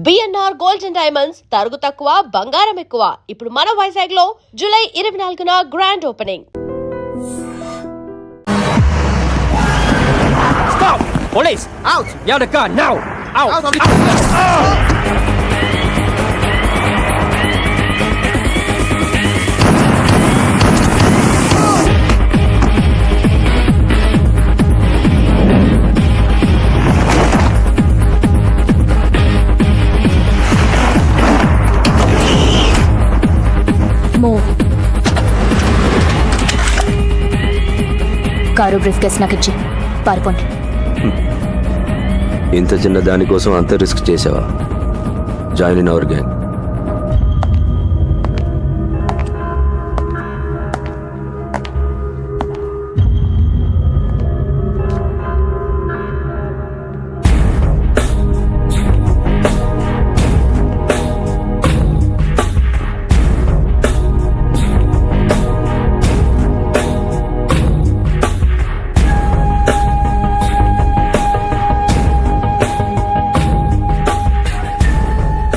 BNR gold and diamonds తరుగు తక్కువ బంగారం ఎక్కువ. ఇప్పుడు మన వైజాగ్ లో జూలై 24న grand opening. Stop! Police! Out! You have the gun now! Out! Out of the... car briefcase నాకు ఇచ్చి పారిపోండి. ఇంత చిన్న దానికోసం అంత రిస్క్ చేసావా? Join in our gang.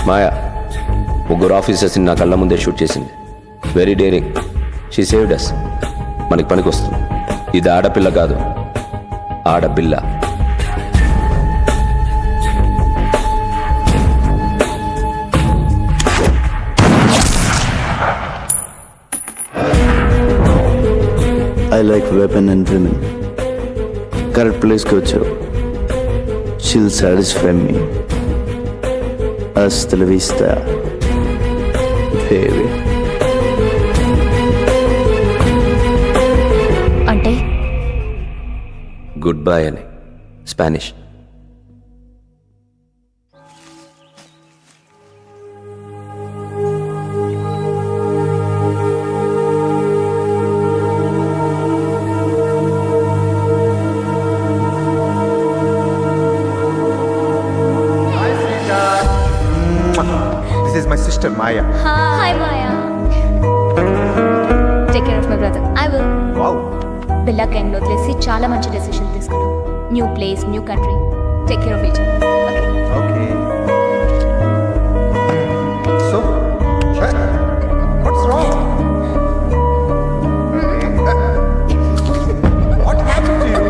Maya ముగ్గురు ఆఫీసర్స్ని నా కళ్ళ ముందే షూట్ చేసింది. Very daring. She saved us. మనకి పనికి వస్తుంది. ఇది ఆడపిల్ల కాదు, ఆడపిల్ల. I like weapon and women. Correct ప్లేస్కి వచ్చావు. షీల్ సాటిస్ఫై మీ. Hasta la vista, baby. అంటే గుడ్ బై అని Spanish. This is my sister Maya. Hi Maya. Take care of my brother. I will. Wow. Billa gang లో వదిలేసి చాలా మంచి decision తీసుకున్నాం. New place, new country. Take care of each other. Okay. So, what's wrong? What happened to you?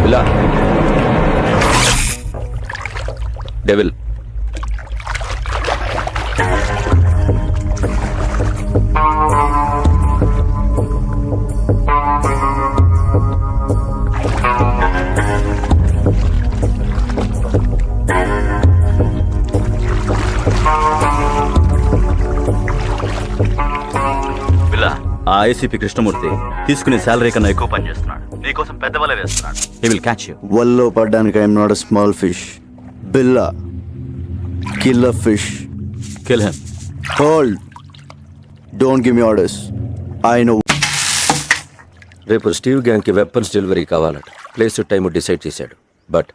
పిల్ల devil. ఆ ICP Krishnamurthy తీసుకునే salary కన్నా ఎక్కువ పని చేస్తున్నాడు. నీకోసం పెద్ద వల వేస్తున్నాడు. He will catch you. వల్లో పడ్డానికి I'm not a small fish. Billa kill a fish. Kill him. Hold. Don't give me orders. I know. రేపు స్టీవ్ గ్యాంగ్కి వెపన్స్ డెలివరీ కావాలట. ప్లేస్ టైం డిసైడ్ చేశాడు. బట్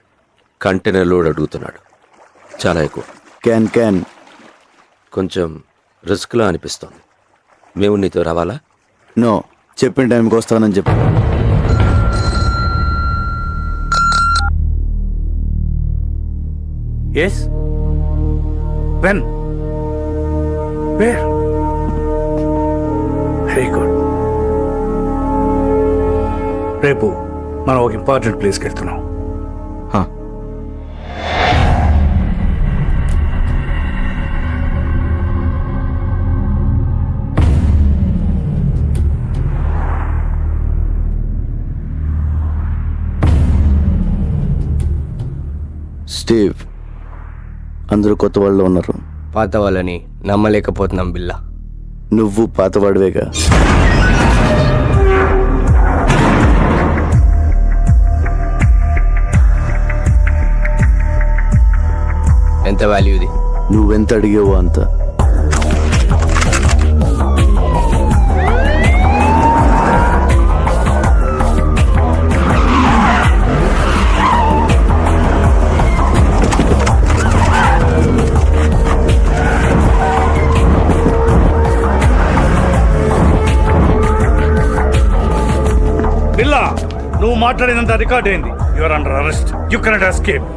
కంటైనర్ లోడ్ అడుగుతున్నాడు. చాలా ఎక్కువ. క్యాన్ కొంచెం రిస్క్లా అనిపిస్తోంది. మేము నీతో రావాలా? నో, చెప్పిన టైంకి వస్తానని చెప్పు. Yes when where very good. రేపు మనం ఒక ఇంపార్టెంట్ ప్లేస్కి వెళ్తున్నాం. స్టీవ్, అందరూ కొత్త వాళ్ళు ఉన్నారు. పాత వాళ్ళని నమ్మలేకపోతున్నాం బిల్లా. నువ్వు పాతవాడివేగా. ఎంత వాల్యూ ఇది? నువ్వెంత అడిగావో అంత. బిల్లా, నువ్వు మాట్లాడినంత రికార్డ్ అయింది. Your under arrest. You cannot escape.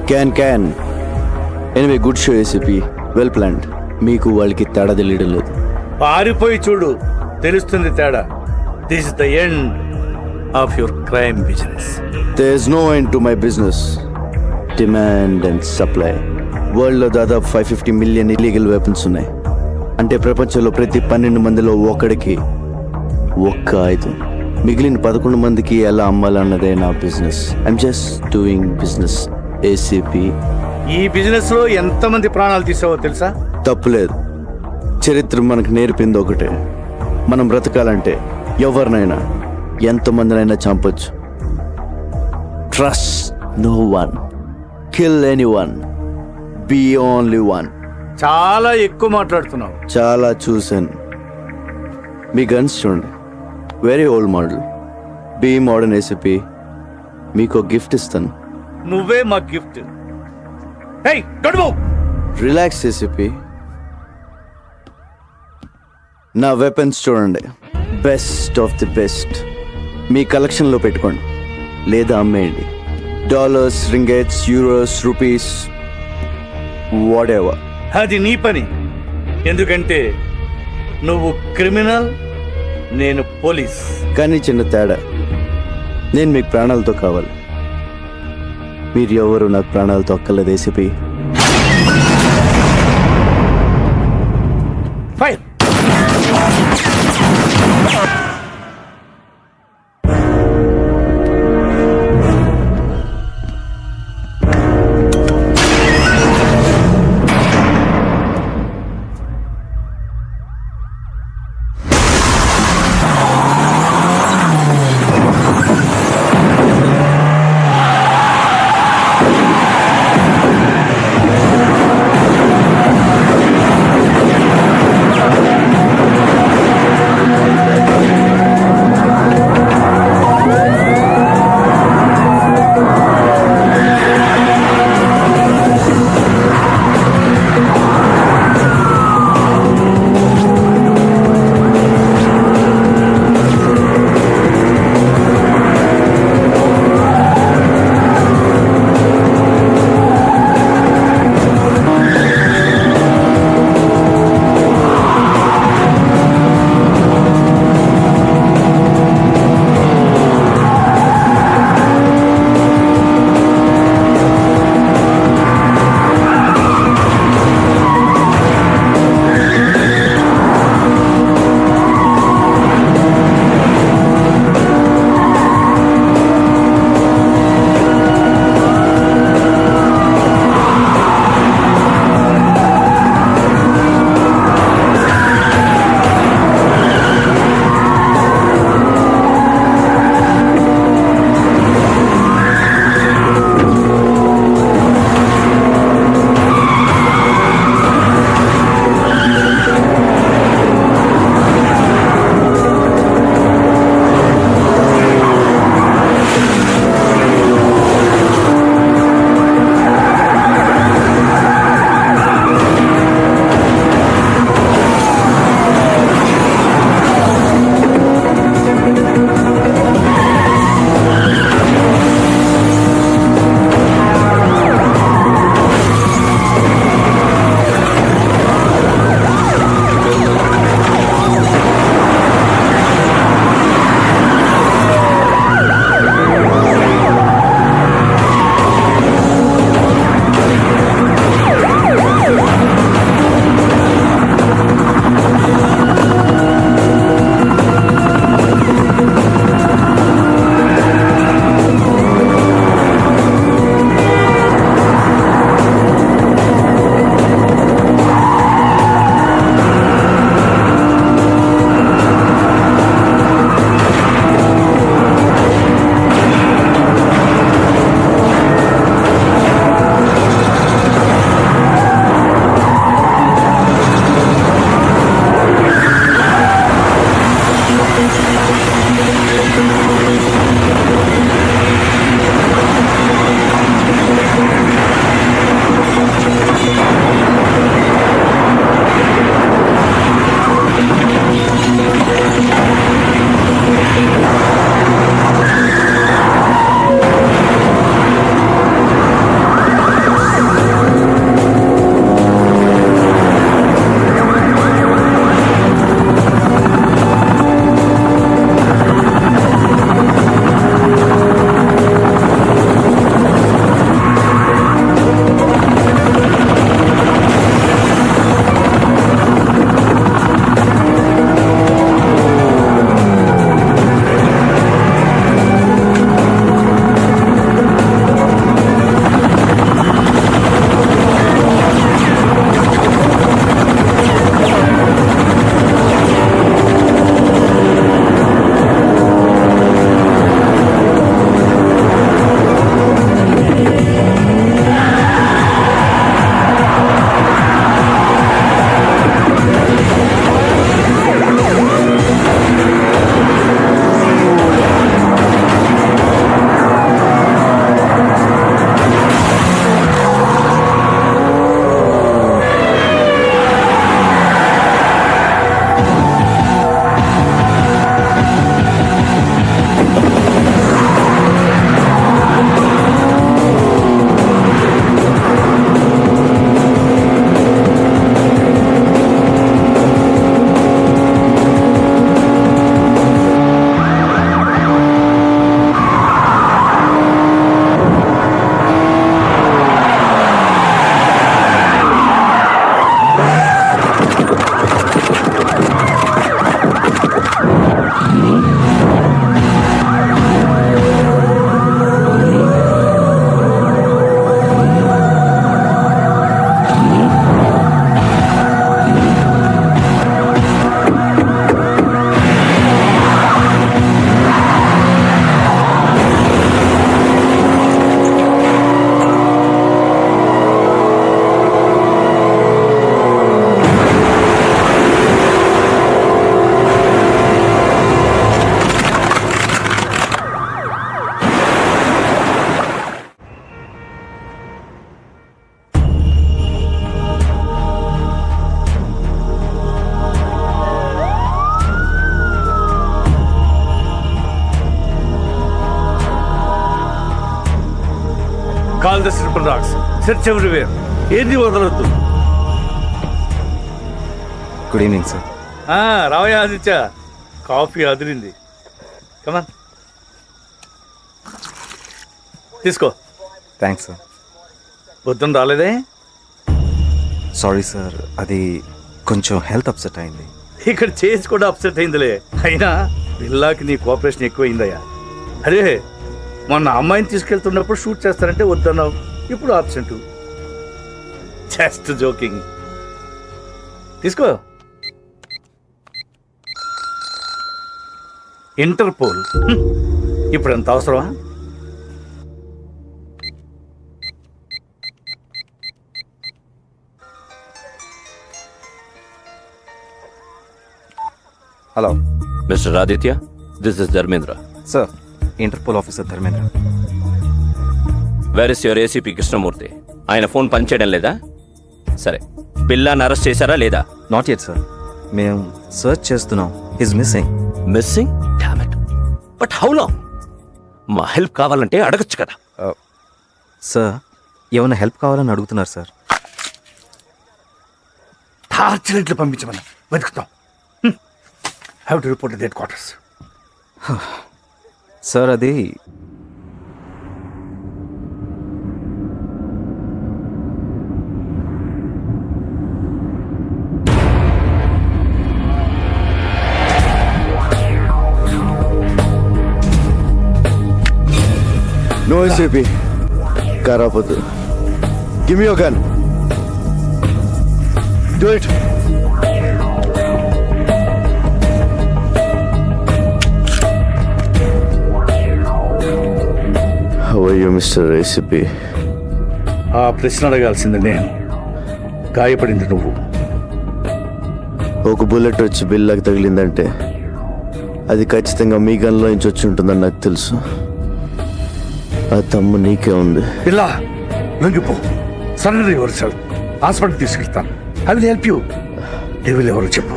Can anyway, good show ACP. Well planned. మీకు వాళ్ళకి తేడా తెలియడం లేదు. పారిపోయి చూడు, తెలుస్తుంది తేడా. This is the end of your crime business. There is no end to my business. Demand and supply. వరల్డ్లో దాదాపు 550 మిలియన్ ఇల్లీగల్ వెపన్స్ ఉన్నాయి. అంటే ప్రపంచంలో ప్రతి 12 మందిలో ఒకడికి ఒక్క ఆయుధం. మిగిలిన 11 మందికి ఎలా అమ్మాలన్నదే నా business. I'm just doing business ACP. ఈ బిజినెస్ లో ఎంతమంది ప్రాణాలు తీసావో తెలుసా? తప్పులేదు. చరిత్ర మనకు నేర్పింది ఒకటే, మనం బ్రతకాలంటే ఎవరినైనా ఎంతమందినైనా చంపొచ్చు. Trust no one, kill anyone, be only one. చాలా ఎక్కువ మాట్లాడుతున్నావు. చాలా చూశాను. మీ గన్స్ చూడండి, very old model. Be modern ACP. మీకు గిఫ్ట్ ఇస్తాను. నువ్వే మా gift. Hey, don't move. Relax ACP. నా వెపన్స్ చూడండి, బెస్ట్ ఆఫ్ ది బెస్ట్. మీ కలెక్షన్లో పెట్టుకోండి లేదా అమ్మేయండి. Dollars, ringgits, euros, rupees, whatever. అది నీ పని. ఎందుకంటే నువ్వు క్రిమినల్, నేను పోలీస్. కానీ చిన్న తేడా, నేను మీకు ప్రాణాలతో కావాలి. మీరు ఎవరు నాకు ప్రాణాలతో అక్కర్లేదు ACP. Fire. Call the triple rocks, search everywhere, ఏది వదలొద్దు. Good evening sir. రావయ్య ఆదిత్య, కాఫీ అదిరింది. కమాన్ తీసుకో. Thanks sir. పొద్దున్న రాలేదే? సారీ సార్, అది కొంచెం హెల్త్ అప్సెట్ అయింది. ఇక్కడ చేసి కూడా అప్సెట్ అయిందిలే. అయినా పిల్లాకి నీ కోఆపరేషన్ ఎక్కువైందయ్యా. అరే మొన్న అమ్మాయిని తీసుకెళ్తున్నప్పుడు షూట్ చేస్తారంటే వద్దన్నావు, ఇప్పుడు ఆబ్సెంట్. Just joking. తీసుకో. ఇంటర్పోల్ ఇప్పుడు ఎంత అవసరమా? Hello mister Aditya, this is Dharmendra. Sir, Interpol officer Dharmendra. Where is your ACP Krishnamurthy? ఆయన ఫోన్ పనిచేయడం లేదా? సరే, బిల్లాని అరెస్ట్ చేశారా లేదా? నాట్ యెట్ సార్, మేము సర్చ్ చేస్తున్నాం. Is missing. Missing? Damn it. But how long? మా హెల్ప్ కావాలంటే అడగచ్చు కదా. సార్, ఏమైనా హెల్ప్ కావాలని అడుగుతున్నారు సార్. టార్చ్ పంపించమని వెతుకుతాం. Have to report headquarters. Sir, అది నో ఏసీపీ, కారాపోతు. Give me your gun. Do it. How are you mister ACP? ఆ ప్రశ్న అడగాల్సింది నేను, గాయపడింది నువ్వు. ఒక బుల్లెట్ వచ్చి బిల్లాకి తగిలిందంటే అది ఖచ్చితంగా మీ గన్లో నుంచి వచ్చి ఉంటుందని నాకు తెలుసు. ఆ తమ్ము నీకే ఉంది. ఇలా లొంగిపో. Surrender yourself. హాస్పిటల్ తీసుకెళ్తాను. I will help you. Devil ఎవరు చెప్పు.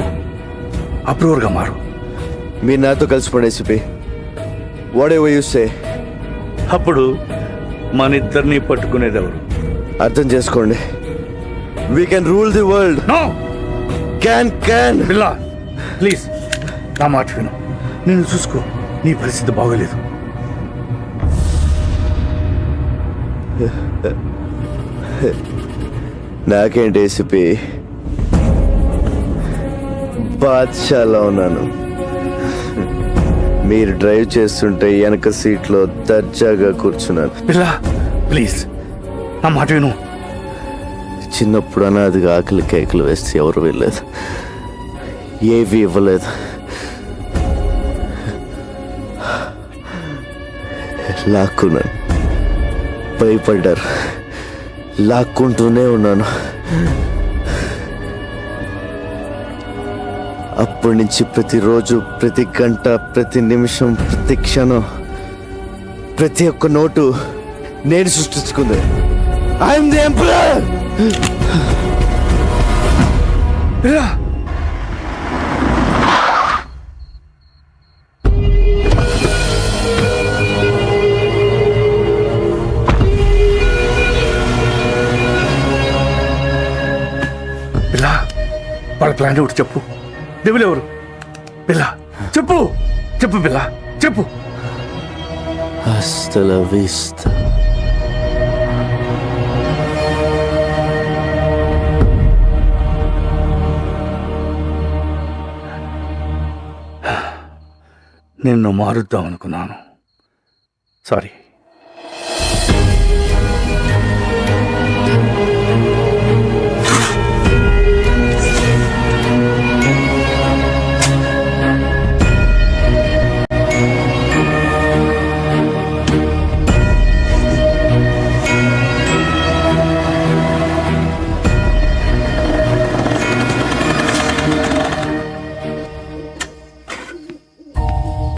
అప్రూవర్గా మారు. మీరు నాతో కలిసిపోండి ACP. Whatever you say. అప్పుడు మన ఇద్దరిని పట్టుకునేది ఎవరు? అర్థం చేసుకోండి. We can rule the world. No. Can Billa please, నా మాట విను. నేను చూసుకో. నీ పరిస్థితి బాగోలేదు. నాకేంటి ఏసీపీ, బాద్షాలో ఉన్నాను. మీరు డ్రైవ్ చేస్తుంటే వెనక సీట్లో దర్జాగా కూర్చున్నాను. బిల్లా ప్లీజ్, నా మాట విను. చిన్నప్పుడు అనాదిగా ఆకలి కేకలు వేస్తే ఎవరు వెళ్ళలేదు, ఏవి ఇవ్వలేదు. లాక్కున్నాను. భయపడ్డారు, లాక్కుంటూనే ఉన్నాను. అప్పటి నుంచి ప్రతిరోజు, ప్రతి గంట, ప్రతి నిమిషం, ప్రతి క్షణం, ప్రతి ఒక్క నోటు నేను సృష్టించుకుంది. I'm the emperor. బిల్లా బిల్లా, వాళ్ళ ప్లాన్ ఒకటి చెప్పు. డెవిల్ ఎవరు? బిల్లా చెప్పు. చెప్పు బిల్లా, చెప్పు. Hasta la vista. నిన్ను మారుద్దాం అనుకున్నాను. సారీ.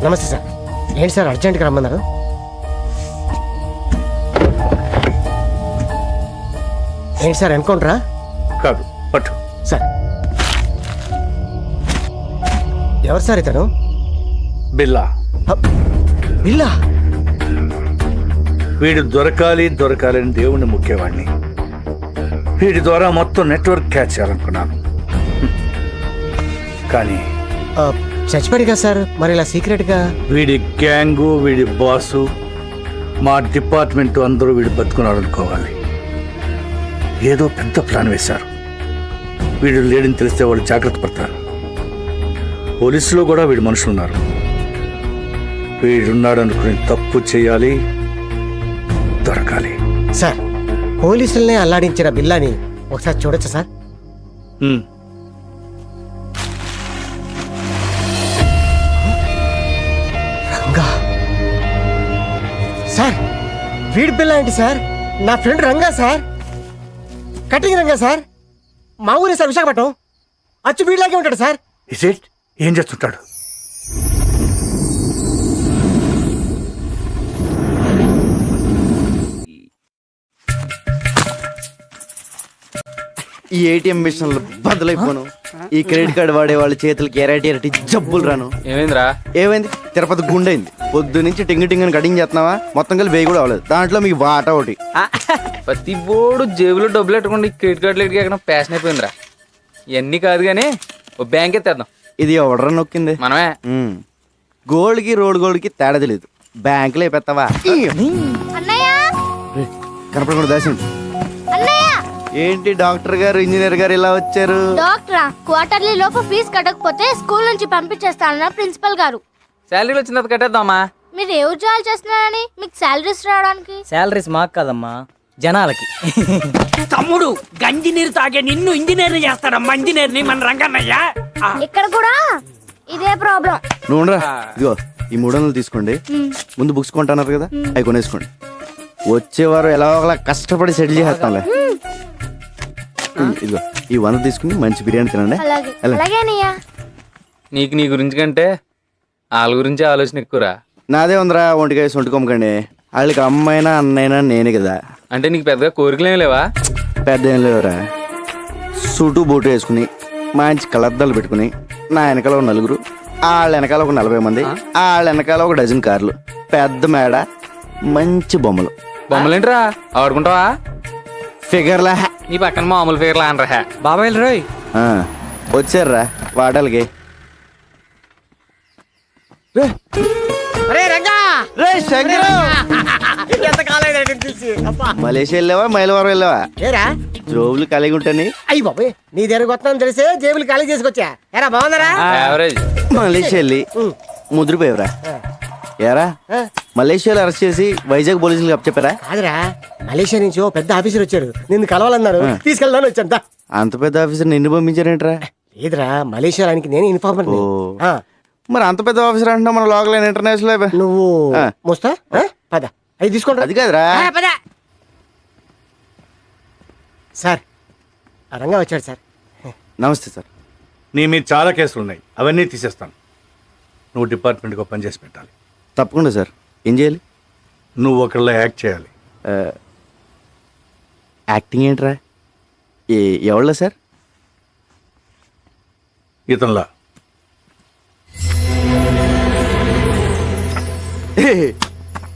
నమస్తే సార్. ఏంటి సార్ అర్జెంట్గా రమ్మన్నారు? ఏంటి సార్ ఎన్కౌంటరా? కాదు, పట్టు. సార్ ఎవరు సార్ ఇతను? బిల్లా. బిల్లా? వీడు దొరకాలని దేవుణ్ణి ముఖ్యవాడిని. వీడి ద్వారా మొత్తం నెట్వర్క్ క్యాచ్ చేయాలనుకున్నాను. కానీ చచ్చిపోయాడు కదా సార్, మరి ఇలా సీక్రెట్గా? వీడి గ్యాంగు, వీడి బాసు, మా డిపార్ట్మెంట్ అందరూ వీడు బతుకున్నాడు అనుకోవాలి. ఏదో పెద్ద ప్లాన్ వేశారు. వీడు లేడని తెలిస్తే వాళ్ళు జాగ్రత్త పడతారు. పోలీసులో కూడా వీడి మనుషులు ఉన్నారు. వీడున్నాడు అనుకుని తప్పు చేయాలి, దొరకాలి. సార్, పోలీసుల్ని అల్లాడించిన బిల్లాని ఒకసారి చూడొచ్చా సార్? రంగా సార్, వీడి బిల్లా ఏంటి సార్? నా friend Ranga sir, cutting Ranga sir, మా ఊరే సార్, విశాఖపట్నం. అచ్చు వీడిలాగే ఉంటాడు సార్. Is it? ఏం చేస్తుంటాడు? ఈ ఏటీఎం మిషన్లు బదులైపోను. ఈ క్రెడిట్ కార్డు వాడే వాళ్ళ చేతులకి ఎరటి జబ్బులు రాను. ఏమైందిరా? ఏమైంది? తిరుపతి గుండైంది. పొద్దు నుంచి టింగి టింగిని కటింగ్ చేస్తున్నావా? మొత్తం కలిసి వేయి కూడా అవ్వలేదు. దాంట్లో మీకు వాటా ఒకటి. ప్రతి బోర్డు జేబులో డబ్బులు పెట్టుకోండి, క్రెడిట్ కార్డులు ఎక్కడ ఫ్యాషన్ అయిపోయిందిరా. ఇవన్నీ కాదు కానీ ఓ బ్యాంక్ ఎత్తేద్దాం. ఇది ఎవడరా నొక్కింది? మనమే. గోల్డ్కి గోల్డ్కి తేడా తెలియదు. బ్యాంకులో అయిపోతావా? కనపడకుండా దాసింది. ఏంటి డాక్టర్ గారు, ఇంజనీర్ గారు ఇలా వచ్చారు? డాక్టరా, క్వార్టర్లీ లోపు ఫీజు కట్టకపోతే స్కూల్ నుంచి పంపించేస్తానన్నారు ప్రిన్సిపల్ గారు. శాలరీ వచ్చిన తర్వాత కట్టేద్దామా? మీరు ఏ ఉద్యోగాలు చేస్తున్నారని మీకు శాలరీస్ రావడానికి? శాలరీస్ మాకు కదమ్మా, జనాలకి. తమ్ముడు గంజి నీరు తాగే నిన్ను ఇంజనీర్ చేస్తాడమ్మా. ఇంజనీర్ ని మన రంగన్నయ్య. ఇక్కడ కూడా ఇదే ప్రాబ్లం. నువ్వు ఇదిగో ఈ 300 తీసుకోండి. ముందు బుక్స్ కొంటున్నారు కదా, అవి కొనేసుకోండి. వచ్చేవారు ఎలా ఒకలా కష్టపడి సెటిల్ చేస్తాంలే. ఇదిగో ఈ 100 తీసుకుని మంచి బిర్యానీ తినండి. అలాగేనయ్యా. నీకు నీ గురించి కంటే వాళ్ళ గురించి ఆలోచన ఎక్కువరా. నాదే ఉందిరా, ఒంటికాయ సొంటుకోమకండి. వాళ్ళకి అమ్మైనా అన్నైనా నేనే కదా. అంటే నీకు పెద్దగా కోరికలేం లేవా? పెద్ద ఏం లేవురా. సూటు బూటు వేసుకుని మంచి కలద్దాలు పెట్టుకుని నా వెనకాల ఒక 4, వాళ్ళ వెనకాల ఒక 40 మంది, వాళ్ళ వెనకాల ఒక డజన్ కార్లు, పెద్ద మేడ, మంచి బొమ్మలు. బొమ్మలేంట్రా ఆడుకుంటావా? ఫిగర్లా. నీ పక్కన మామూలు ఫిగర్లా అనరా బాబాయ్ రోయ్. వచ్చారా వాటాలకి. మలేషియా వెళ్ళావా, మైలవరం వెళ్ళావా? ఏరా జోబులు కలిగి ఉంటాని. అయ్యి బాబాయ్, నీ దగ్గర వస్తాను తెలిసే జేబులు ఖాళీ చేసుకొచ్చా. ఎరా బాగున్నారా? యావరేజ్. మలేషియా వెళ్ళి ముద్రపోయావురా. ఏరా మలేషియాలో అరెస్ట్ చేసి వైజాగ్ పోలీసులు చెప్పారా? కాదురా, మలేషియా నుంచి ఓ పెద్ద ఆఫీసర్ వచ్చారు, నిన్ను కలవాలన్నారు, తీసుకెళ్దాను వచ్చాను. అంత పెద్ద ఆఫీసర్ నిన్ను పంపించారేంట్రా? లేదురా, మలేషియానికి నేను ఇన్ఫార్మర్. మరి అంత పెద్ద ఆఫీసర్ అంటున్నా మన లోకల్ ఇంటర్నేషనల్. నువ్వు మోస్తా పద, అవి తీసుకుంటా. అది కాదురా. సార్, ఆ రంగా వచ్చాడు సార్. నమస్తే సార్. నీ మీద చాలా కేసులు ఉన్నాయి, అవన్నీ తీసేస్తాను. నువ్వు డిపార్ట్మెంట్కి పని చేసి పెట్టాలి. తప్పకుండా సార్. ఏం చేయాలి? నువ్వు ఒకళ్ళ యాక్ట్ చేయాలి. యాక్టింగ్ ఏంట్రా? ఎవళ్ళ సార్? ఇతనిలా.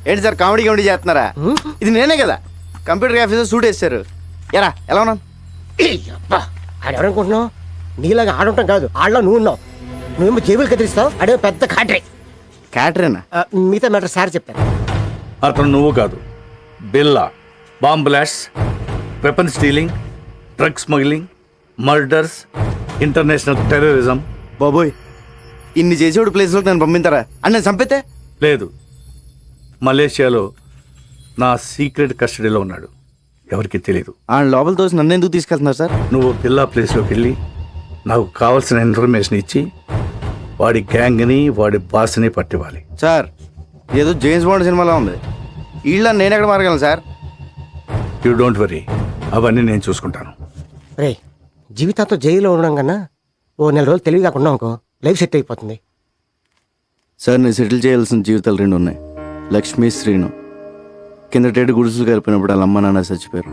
ఏంటి సార్ కామెడీ చేస్తున్నారా? ఇది నేనే కదా, కంప్యూటర్ ఆఫీసర్ సూట్ వేస్తారు. ఎరా ఎలా ఉన్నాను? ఆడెవరనుకుంటున్నావు? నీలాగా ఆడుంటాం కాదు, ఆడలో నువ్వు ఉన్నావు. నువ్వేమో జేబులు కదిలిస్తావు, అడే పెద్ద కాటరే. క్యాటరేనా? మిగతా మ్యాటర్ సార్ చెప్తాను. అతను నువ్వు కాదు, బిల్లా. Bomb blast, weapon stealing, drug smuggling, murders, international terrorism. బాబోయ్, ఇన్ని చేసేవాడు ప్లేస్లోకి నన్ను పంపించారా? అని నేను చంపితే? లేదు, మలేషియాలో నా సీక్రెట్ కస్టడీలో ఉన్నాడు, ఎవరికి తెలియదు. ఆ లోపల తోసి నన్ను ఎందుకు తీసుకెళ్తున్నారు సార్? నువ్వు పిల్లా ప్లేస్లోకి వెళ్ళి నాకు కావాల్సిన ఇన్ఫర్మేషన్ ఇచ్చి వాడి గ్యాంగ్ని, వాడి బాస్ని పట్టివ్వాలి. సార్, ఏదో జేమ్స్ బాండ్ సినిమాలో ఉంది. వీళ్ళ నేను ఎక్కడ మారగలను సార్? యూ డోంట్ వరీ, అవన్నీ నేను చూసుకుంటాను. రే, జీవితాంతో జైల్లో ఉండడం కన్నా ఓ 4 రోజులు తెలివి కాకుండా అనుకో, లైఫ్ సెట్ అయిపోతుంది. సార్, నేను సెటిల్ చేయాల్సిన జీవితాలు 2 ఉన్నాయి. లక్ష్మీ, శ్రీను. కిందటేడు గుడుసులు కలిపినప్పుడు వాళ్ళ అమ్మ నాన్న చచ్చిపోయారు.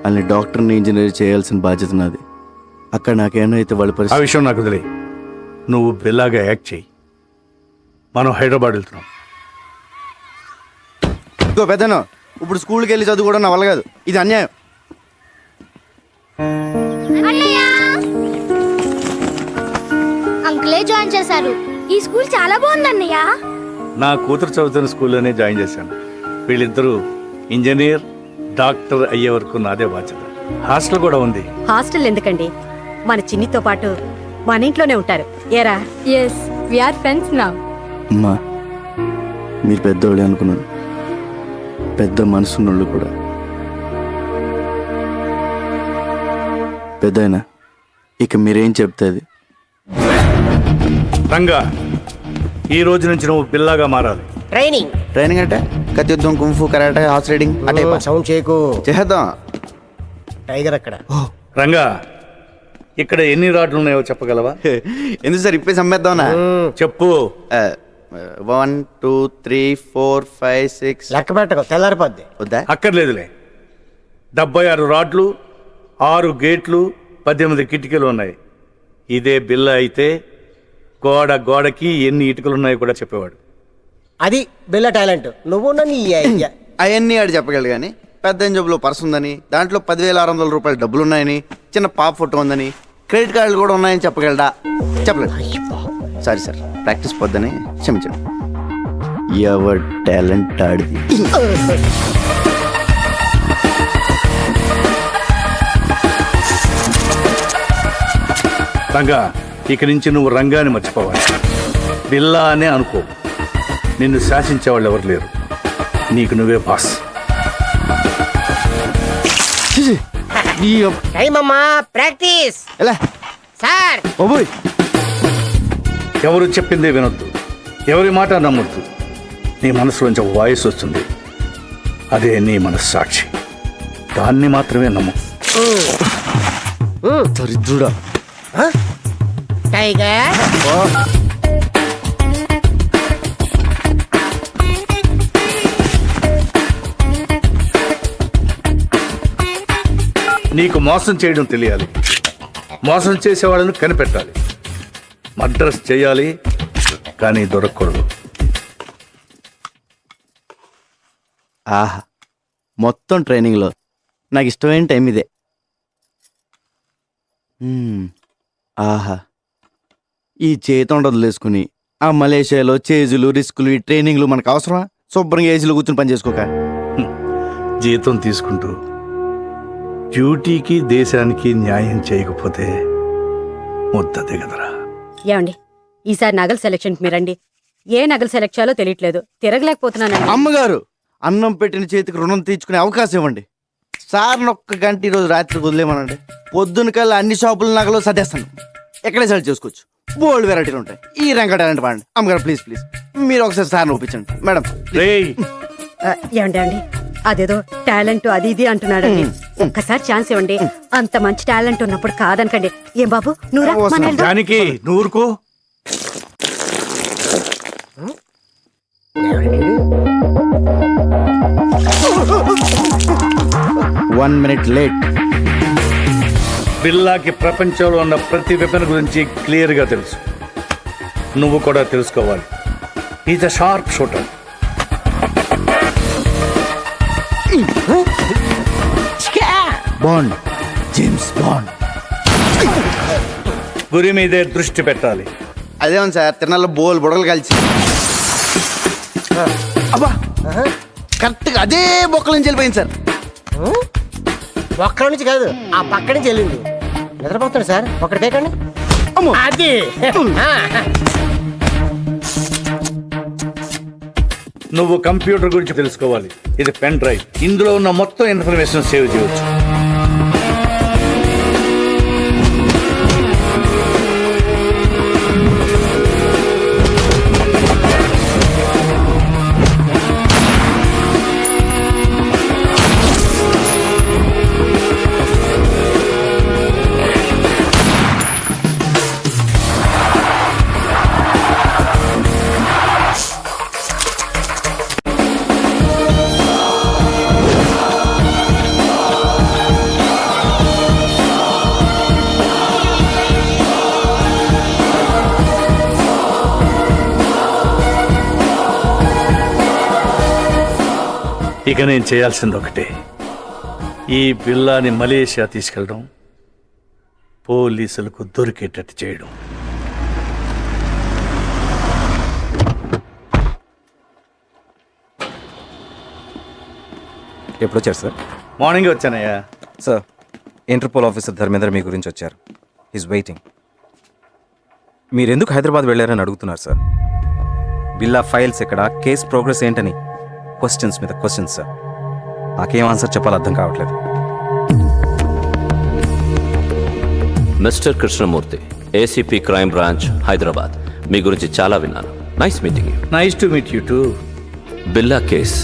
వాళ్ళని డాక్టర్ని, ఇంజనీర్ చేయాల్సిన బాధ్యత నాది. అక్కడ నాకేమైతే వాళ్ళ ఆ పరిస్థితి. విషయం నాకు తెలియ. నువ్వు బిల్లాగా యాక్ట్ చేయి. మనం హైదరాబాద్ వెళ్తున్నాం. ఇంకో పెద్దను ఇప్పుడు స్కూల్కి వెళ్ళి చదువుకోవడం నా వల్ల కాదు, ఇది అన్యాయం. అంకులే జాయిన్ చేశారు. ఈ స్కూల్ చాలా బాగుంది అన్నయ్య. నా కూతురు చదువుతున్న స్కూల్లోనే జాయిన్ చేశాను. వీళ్ళిద్దరూ ఇంజనీర్, డాక్టర్ అయ్యే వరకు నాదే బాధ్యత. హాస్టల్ కూడా ఉంది. హాస్టల్ ఎందుకండి, మన చిన్నితో పాటు మన ఇంట్లోనే ఉంటారు. ఏరా? Yes we are friends now. అమ్మా, మీరు పెద్దోళ్ళే అనుకున్నాను, పెద్ద మనసున్నోళ్ళు కూడా. పెద్దయినా ఇక మీరేం చెప్తుంది? రంగా, ఈ రోజు నుంచి నువ్వు బిల్లాగా మారాలి. ట్రైనింగ్ ట్రైనింగ్ అంటే కత్తియుద్ధం, కుంఫు, కరాటే, హార్స్ రైడింగ్ అంటే సౌండ్ చేయకు. చేద్దాం. టైగర్ అక్కడ. రంగా, ఇక్కడ ఎన్ని రాడ్లు ఉన్నాయో చెప్పగలవా? ఎందుకు సార్ ఇప్పేసి అమ్మేద్దామనా? చెప్పు. 1 2 3 4 5 6. లెక్క పెట్టకు, తెల్లారిపోద్ది. వద్దా? అక్కర్లేదులే. 76 రాడ్లు, 6 గేట్లు, 18 కిటికీలు ఉన్నాయి. ఇదే బిల్ల అయితే గోడకి ఎన్ని ఇటుకలు ఉన్నాయో కూడా చెప్పేవాడు. అది బిల్ల టాలెంట్. నువ్వు నీ అవన్నీ ఆడు చెప్పగలడు కానీ పెద్ద జబ్బులో పర్స్ ఉందని, దాంట్లో 10,600 రూపాయలు డబ్బులు ఉన్నాయని, చిన్న పాప ఫోటో ఉందని, క్రెడిట్ కార్డులు కూడా ఉన్నాయని చెప్పగలడా? చెప్పలేదు. సారీ సార్, ప్రాక్టీస్ పొద్దని క్షమించండి. ఎవర్ టాలెంట్ ఆడిది. రంగా, ఇక నుంచి నువ్వు రంగాన్ని మర్చిపోవాలి. బిల్లా అనే అనుకో. నిన్ను శాసించేవాళ్ళు ఎవరు లేరు. నీకు నువ్వే బాస్. టైం అమ్మా, ప్రాక్టీస్. ఎలా సార్ ఎవరు చెప్పిందే వినొద్దు, ఎవరి మాట నమ్మొద్దు. నీ మనసులోంచి ఒక వాయిస్ వస్తుంది, అదే నీ మనస్సాక్షి. దాన్ని మాత్రమే నమ్ము. దరిద్రుడా. టైగర్ నీకు మోసం చేయడం తెలియాలి, మోసం చేసేవాళ్ళను కనిపెట్టాలి. మర్డర్స్ చేయాలి కానీ దొరకకూడదు. ఆహా, మొత్తం ట్రైనింగ్లో నాకు ఇష్టమైన టైం ఇదే. ఆహా, ఈ చేతి వదిలేసుకుని ఆ మలేషియాలో చేజులు, రిస్కులు, ఈ ట్రైనింగ్లు మనకు అవసరమా? శుభ్రంగా ఏజీలో కూర్చుని పని చేసుకోక. జీతం తీసుకుంటూ డ్యూటీకి దేశానికి న్యాయం చేయకపోతే ముద్ద దిగదరా. ఏమండి, ఈసారి నగల సెలక్షన్కి మీరండి. ఏ నగలు సెలెక్ట్ చేయాలో తెలియట్లేదు, తిరగలేకపోతున్నానండి. అమ్మగారు, అన్నం పెట్టిన చేతికి రుణం తీర్చుకునే అవకాశం ఇవ్వండి. సార్ ఒక్క గంట ఈరోజు రాత్రికి వదిలేమనండి. పొద్దున కల్లా అన్ని షాపుల నగలు సర్దేస్తాను. ఎక్కడే సెలెక్ట్ చేసుకోవచ్చు. బోల్డ్ వెరైటీలు ఉంటాయి. ఈ రంగ టాలెంట్ వాడండి. అమ్మగారు ప్లీజ్ ప్లీజ్, మీరు ఒకసారి సార్ని ఒప్పించండి మేడం. ఏమండి అండి, అదేదో టాలెంట్ అది ఇది అంటున్నాడండి. ఒక్కసారి ఛాన్స్ ఇవ్వండి. అంత మంచి టాలెంట్ ఉన్నప్పుడు కాదనకండి. ఏం బాబు, నువ్వు దానికి నూరుకో. 1 minute లేట్. బిల్లాకి ప్రపంచంలో ఉన్న ప్రతి వెపన్ గురించి క్లియర్గా తెలుసు. నువ్వు కూడా తెలుసుకోవాలి. Is a sharp shooter. Bond, James bond. గురి మీదే దృష్టి పెట్టాలి. అదేమో సార్, తిరణాల్లో బోల్ బుడగలు కలిసి అబ్బా కరెక్ట్గా అదే బొక్కల నుంచి వెళ్ళిపోయింది సార్. ఒక్కల నుంచి కాదు, ఆ పక్క నుంచి వెళ్ళింది. నిద్రపోతాడు సార్, ఒకటి తేకండి. అది నువ్వు కంప్యూటర్ గురించి తెలుసుకోవాలి. ఇది పెన్ డ్రైవ్. ఇందులో ఉన్న మొత్తం ఇన్ఫర్మేషన్ సేవ్ చేయవచ్చు. ఇక నేను చేయాల్సింది ఒకటే, ఈ బిల్లాని మలేషియా తీసుకెళ్ళడం, పోలీసులకు దొరికేటట్టు చేయడం. ఎప్పుడు వచ్చారు సార్? మార్నింగ్ వచ్చానయ్యా. సార్, ఇంటర్పోల్ ఆఫీసర్ ధర్మేంద్ర మీ గురించి వచ్చారు. Is waiting. మీరు ఎందుకు హైదరాబాద్ వెళ్ళారని అడుగుతున్నారు సార్. బిల్లా ఫైల్స్ ఎక్కడ, కేస్ ప్రోగ్రెస్ ఏంటని క్వశ్చన్స్ మీద క్వశ్చన్స్ సార్. నాకేం ఆన్సర్ చెప్పాలో అర్థం కావట్లేదు. Mister Krishnamurthy, ACP crime branch, Hyderabad. మీ గురించి చాలా విన్నాను. Nice meeting you. Nice to meet you too. Billa case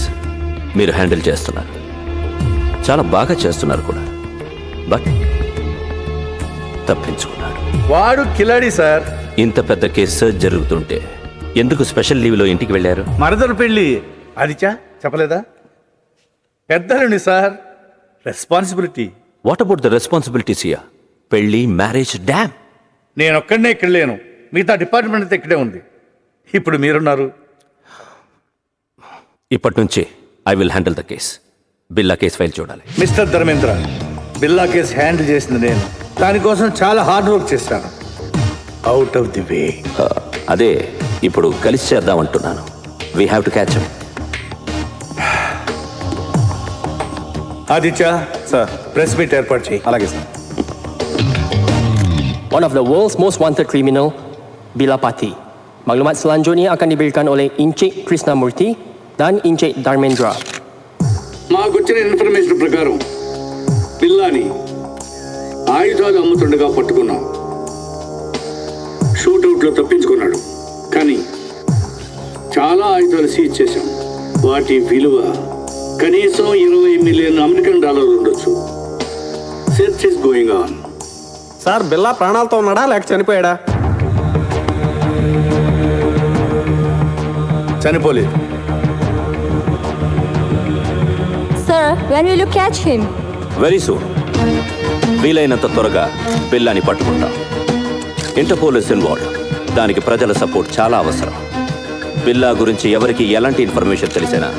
మీరు హ్యాండిల్ చేస్తున్నారు, చాలా బాగా చేస్తున్నారు కూడా. బట్ తప్పించుకున్నాడు. వాడు కిలాడి సార్. ఇంత పెద్ద కేసు జరుగుతుంటే ఎందుకు స్పెషల్ లీవ్లో ఇంటికి వెళ్ళారు? మరదలు పెళ్ళి అదిచా చెప్పలేదా? పెద్దలండి sir, responsibility. What about the responsibilities here? పెళ్లి, మ్యారేజ్, డ్యామ్. నేను ఒక్కడనే ఇక్కడ లేను, మిగతా డిపార్ట్మెంట్ అంతా ఇక్కడే ఉంది. ఇప్పుడు మీరున్నారు. ఇప్పటి నుంచి I will handle the case. Billa case file చూడాలి. మిస్టర్ ధర్మేంద్ర, బిల్లా కేసు హ్యాండిల్ చేసింది నేను. దానికోసం చాలా హార్డ్ వర్క్ చేశాను. Out of the way. అదే ఇప్పుడు కలిసి చేద్దాం అంటున్నాను. We have to catch him. Aditya sir, press meet ఏర్పాటు చేయి. అలాగే sir. One of the world's most wanted criminal, Bila Pati. Maklumat selanjutnya akan diberikan oleh Encik Krishnamurti dan Encik Dharmendra. మాకొచ్చిన information ప్రకారం పిల్లాని ఆయుధాలు అమ్ముతుండగా పట్టుకున్నాం. షూట్అవుట్లో తప్పించుకున్నాడు, కానీ చాలా ఆయుధాలు సీజ్ చేశాం. వాటి విలువ కనీసం $20 మిలియన్ ఉండొచ్చు. Search is going on. Sir, బిల్లా ప్రాణాలతో ఉన్నాడా లేక చనిపోయాడా? చనిపోలేదు. Sir, when will you catch him? Very soon. వీలైనంత త్వరగా బిల్లాని పట్టుకుంటాం. Interpole is involved. దానికి ప్రజల సపోర్ట్ చాలా అవసరం. బిల్లా గురించి ఎవరికి ఎలాంటి ఇన్ఫర్మేషన్ తెలిసినా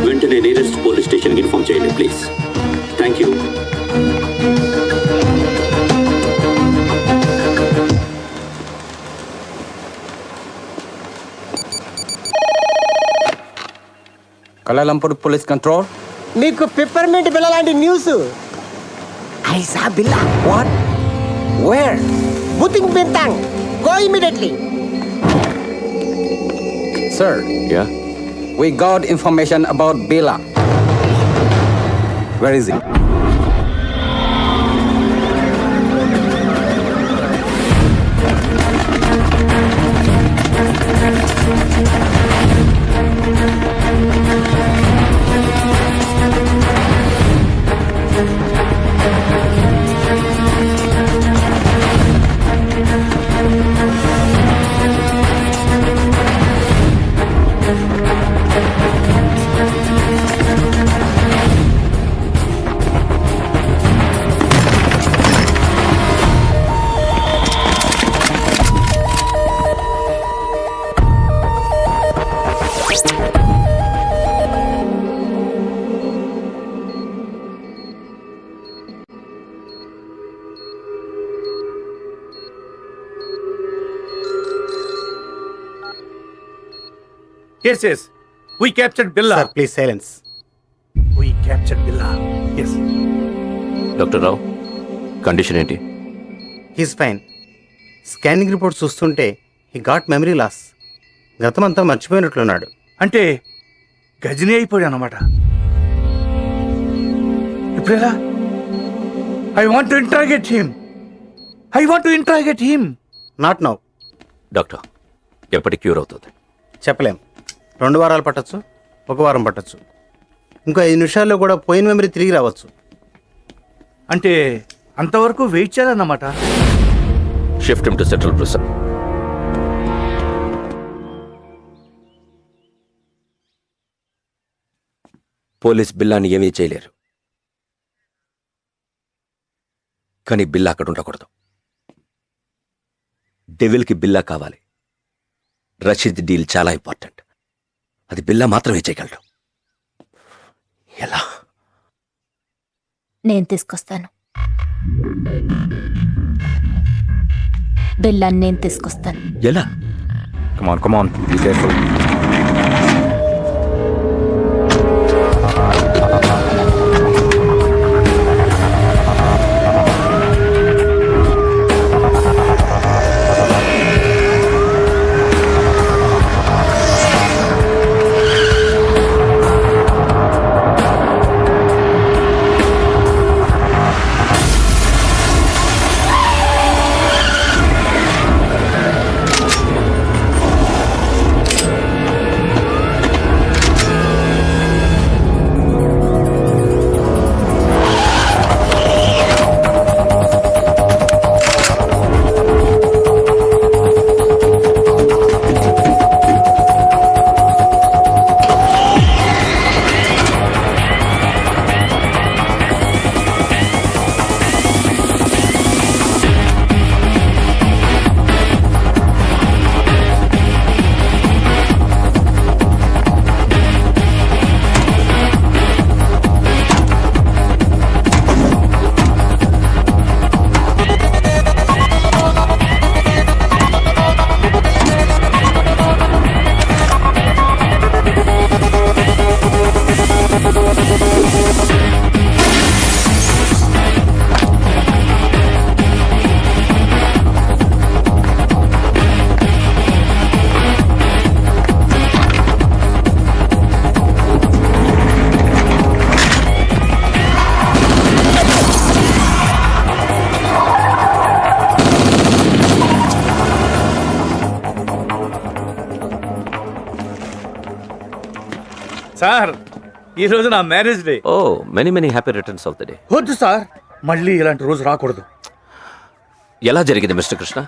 వెంటనే నియరెస్ట్ పోలీస్ స్టేషన్కి ఇన్ఫార్మ్ చేయండి please. Thank you. Kuala Lumpur Police Control. నీకు పిప్పర్మెంట్ బిల్ల లాంటి news. I saw Billa. What? Where? బుతింగ్ Bintang. Go immediately. Sir, yeah, we got information about Bila. Where is he? Yes, yes. We captured Billa. Sir, please silence. We captured Billa. Yes. Doctor Rao, condition ఏంటి? He's fine. Scanning report చూస్తుంటే he got memory loss. గతమంతా మర్చిపోయినట్లున్నాడు. అంటే గజనీ అయిపోయాడు అన్నమాట. ఇప్పుడు ఎలా? I want to interrogate him. Not now. Doctor, ఎప్పటి క్యూర్ అవుతుంది? చెప్పలేం. 2 వారాలు పట్టచ్చు, 1 వారం పట్టచ్చు, ఇంకో 5 నిమిషాల్లో కూడా పోయిన మెమరీ తిరిగి రావచ్చు. అంటే అంతవరకు వెయిట్ చేయాలన్నమాట. Shift him to central prison. Police బిల్లాని ఏమీ చేయలేరు, కానీ బిల్లా అక్కడ ఉండకూడదు. డెవిల్కి బిల్లా కావాలి. రషీద్ డీల్ చాలా ఇంపార్టెంట్. అది బిల్లా మాత్రమే చేయగలడు. ఎలా? నేను తీసుకొస్తాను. బిల్లాన్ని నేను తీసుకొస్తాను. ఎలా? Come on, be careful. Sir, ఈరోజు నా marriage day. Oh many happy returns of the day. వద్దు సార్, మళ్ళీ ఇలాంటి రోజు రాకూడదు. ఎలా జరిగింది మిస్టర్ కృష్ణ?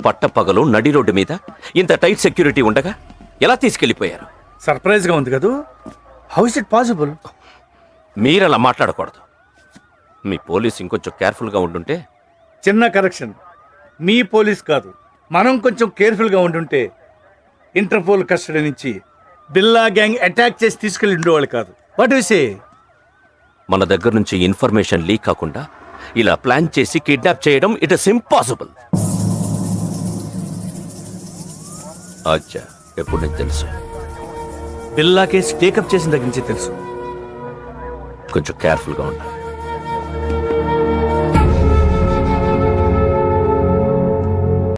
పట్టపగలు నడి రోడ్డు మీద ఇంత టైట్ సెక్యూరిటీ ఉండగా ఎలా తీసుకెళ్లిపోయారు? సర్ప్రైజ్ గా ఉంది కదూ. How is it possible? మీరలా మాట్లాడకూడదు. మీ పోలీస్ ఇంకొంచెం కేర్ఫుల్గా ఉండుంటే. చిన్న కరెక్షన్, మీ పోలీస్ కాదు, మనం కొంచెం కేర్ఫుల్గా ఉండుంటే ఇంటర్పోల్ కస్టడీ నుంచి బిల్లా గ్యాంగ్ అటాక్ చేసి తీసుకెళ్ళి ఉండేవాళ్ళు కాదు. What you say? మన దగ్గర నుంచి ఇన్ఫర్మేషన్ లీక్ కాకుండా ఇలా ప్లాన్ చేసి కిడ్నాప్ చేయడం ఇట్ ఇస్ ఇంపాసిబుల్. అచ్చా, ఎప్పుడు నీకు తెలుసు? బిల్లా కేసు టేకప్ చేసిన దగ్గర నుంచి తెలుసు. కొంచెం కేర్ఫుల్గా ఉండాలి.